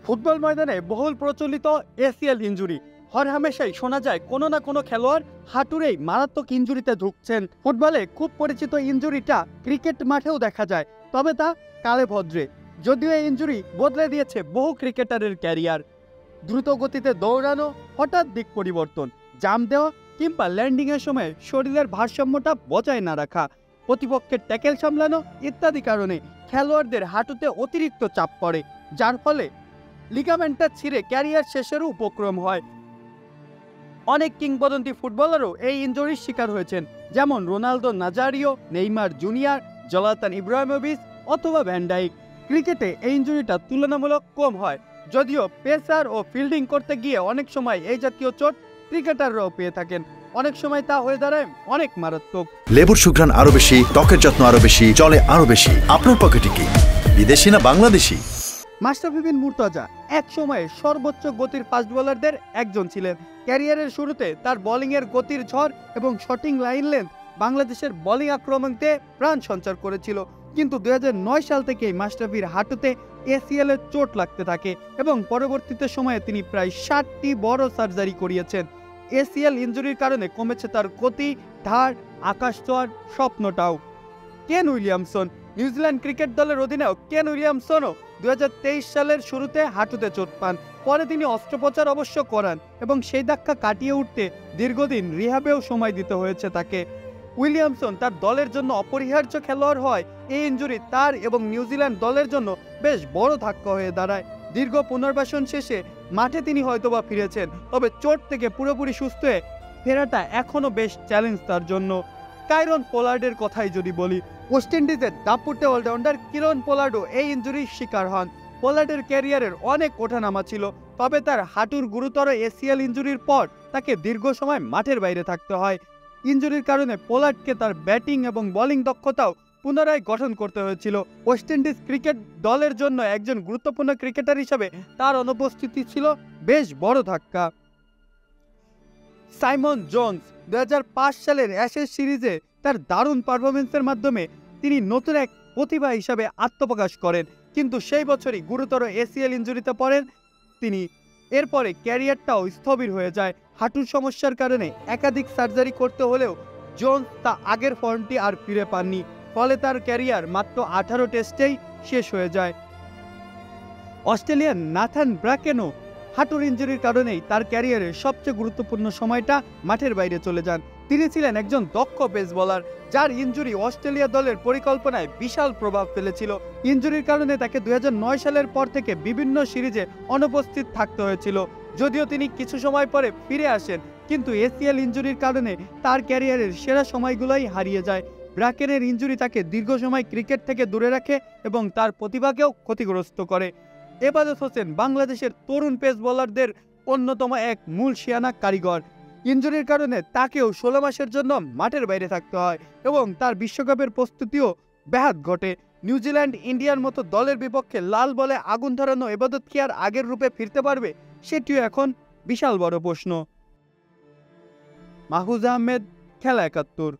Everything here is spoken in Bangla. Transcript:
ফুটবল ময়দানে বহুল প্রচলিত এসিএল ইনজুরি হরহামেশাই শোনা যায় কোনো না কোনো খেলোয়াড় হাঁটুরেই মারাত্মক ইনজুরিতে ঢুকছেন। ফুটবলে খুব পরিচিত ইনজুরিটা ক্রিকেট মাঠেও দেখা যায়, তবে তা কালে ভদ্রে। যদিও এই ইনজুরি বদলে দিয়েছে বহু ক্রিকেটারের ক্যারিয়ার। দ্রুত গতিতে দৌড়ানো, হঠাৎ দিক পরিবর্তন, জাম্প দেওয়া কিংবা ল্যান্ডিংয়ের সময় শরীরের ভারসাম্যটা বজায় না রাখা, প্রতিপক্ষের ট্যাকেল সামলানো ইত্যাদি কারণে খেলোয়াড়দের হাঁটুতে অতিরিক্ত চাপ পড়ে, যার ফলে লিগামেন্টটা ছিঁড়ে ক্যারিয়ার শেষেরও উপক্রম হয়। অনেক কিংবদন্তি ফুটবলারও এই ইনজুরির শিকার হয়েছেন, যেমন Ronaldo Nazario, Neymar junior, জলাতান Ibrahimovic অথবা ভ্যান ডাইক। ক্রিকেটে এই ইনজুরিটা তুলনামূলক কম হয়, যদিও পেসার ও ফিল্ডিং করতে গিয়ে অনেক সময় এই জাতীয় চোট ক্রিকেটাররাও পেয়ে থাকেন। অনেক সময় তা হয়ে দাঁড়ায় অনেক মারাত্মক। লেবুর সুঘ্রাণ আরো বেশি, ত্বকের যত্ন আরো বেশি, চলে আরো বেশি। আপনার পকেটে কি বিদেশি না বাংলাদেশি? মাশরাফি বিন মুর্তজা এক সময়ে সর্বোচ্চ গতির ফাস্ট বোলারদের একজন ছিলেন। ক্যারিয়ারের শুরুতে তার বোলিংয়ের গতির ঝড় এবং শটিং লাইন লেন্থ বাংলাদেশের বোলিং আক্রমণকে প্রাণ সঞ্চার করেছিল। কিন্তু 2009 সাল থেকেই মাশরাফির হাঁটুতে এসিএল এর চোট লাগতে থাকে এবং পরবর্তীতে সময়ে তিনি প্রায় 60টি বড় সার্জারি করিয়েছেন। এসিএল ইনজুরির কারণে কমেছে তার গতি, ধার, আকাশ ছোঁয়ার স্বপ্নটাও। কেন উইলিয়ামসন নিউজিল্যান্ড ক্রিকেট দলের অধিনায়ক কেন উইলিয়ামসনও 2023 সালের শুরুতে হাঁটুতে চোট পান। পরে তিনি অস্ত্রোপচার অবশ্য করান এবং সেই ধাক্কা কাটিয়ে উঠতে দীর্ঘদিন রিহাবেও সময় দিতে হয়েছে তাকে। উইলিয়ামসন তার দলের জন্য অপরিহার্য খেলোয়াড় হয় এই ইনজুরি তার এবং নিউজিল্যান্ড দলের জন্য বেশ বড় ধাক্কা হয়ে দাঁড়ায়। দীর্ঘ পুনর্বাসন শেষে মাঠে তিনি হয়তোবা ফিরেছেন, তবে চোট থেকে পুরোপুরি সুস্থ হয়ে ফেরাটা এখনও বেশ চ্যালেঞ্জ তার জন্য। কাইরন পোলার্ডের কথাই যদি বলি, ওয়েস্ট ইন্ডিজের দাপুটে অলরাউন্ডার কিরণ পোলার্ডও এই ইনজুরির শিকার হন। পোলার্ডের ক্যারিয়ারের অনেক ওঠানামা ছিল, তবে তার হাঁটুর গুরুতর এসিএল ইনজুরির পর তাকে দীর্ঘ সময় মাঠের বাইরে থাকতে হয়। ইনজুরির কারণে পোলার্ডকে তার ব্যাটিং এবং বোলিং দক্ষতাও পুনরায় গঠন করতে হয়েছিল। ওয়েস্ট ইন্ডিজ ক্রিকেট দলের জন্য একজন গুরুত্বপূর্ণ ক্রিকেটার হিসেবে তার অনুপস্থিতি ছিল বেশ বড় ধাক্কা। সাইমন জোন্স 2005 সালের অ্যাশেজ সিরিজে তার দারুণ পারফরমেন্সের মাধ্যমে তিনি নতুন এক প্রতিভা হিসাবে আত্মপ্রকাশ করেন, কিন্তু সেই বছরই গুরুতর এসিএল ইনজুরিতে পড়েন তিনি। এরপরে ক্যারিয়ারটাও স্থবির হয়ে যায়। হাঁটুর সমস্যার কারণে একাধিক সার্জারি করতে হলেও জোন্স তা আগের ফর্মটি আর ফিরে পাননি, ফলে তার ক্যারিয়ার মাত্র 18 টেস্টেই শেষ হয়ে যায়। অস্ট্রেলিয়ার নাথান ব্র্যাকেনও হাঁটুর ইনজুরির কারণেই তার ক্যারিয়ারের সবচেয়ে গুরুত্বপূর্ণ সময়টা মাঠের বাইরে চলে যান। তিনি ছিলেন একজন দক্ষ পেস বোলার, যার ইনজুরি অস্ট্রেলিয়া দলের পরিকল্পনায় বিশাল প্রভাব ফেলেছিল। ইনজুরির কারণে তাকে 2009 সালের পর থেকে বিভিন্ন সিরিজে অনুপস্থিত থাকতে হয়েছিল। যদিও তিনি কিছু সময় পরে ফিরে আসেন, কিন্তু এসিএল ইনজুরির কারণে তার ক্যারিয়ারের সেরা সময়গুলোই হারিয়ে যায়। ব্র্যাকেনের ইনজুরি তাকে দীর্ঘ সময় ক্রিকেট থেকে দূরে রাখে এবং তার প্রতিভাকেও ক্ষতিগ্রস্ত করে। এবাদত হোসেন বাংলাদেশের তরুণ পেস বোলারদের অন্যতম এক মূল শিয়ানা কারিগর। ইনজুরির কারণে তাকেও 16 মাসের জন্য মাঠের বাইরে থাকতে হয় এবং তার বিশ্বকাপের প্রস্তুতিও ব্যাহত ঘটে। নিউজিল্যান্ড, ইন্ডিয়ার মতো দলের বিপক্ষে লাল বলে আগুন ধরানো এবাদত কি আর আগের রূপে ফিরতে পারবে, সেটিও এখন বিশাল বড় প্রশ্ন। মাহফুজ আহমেদ, খেলা 71।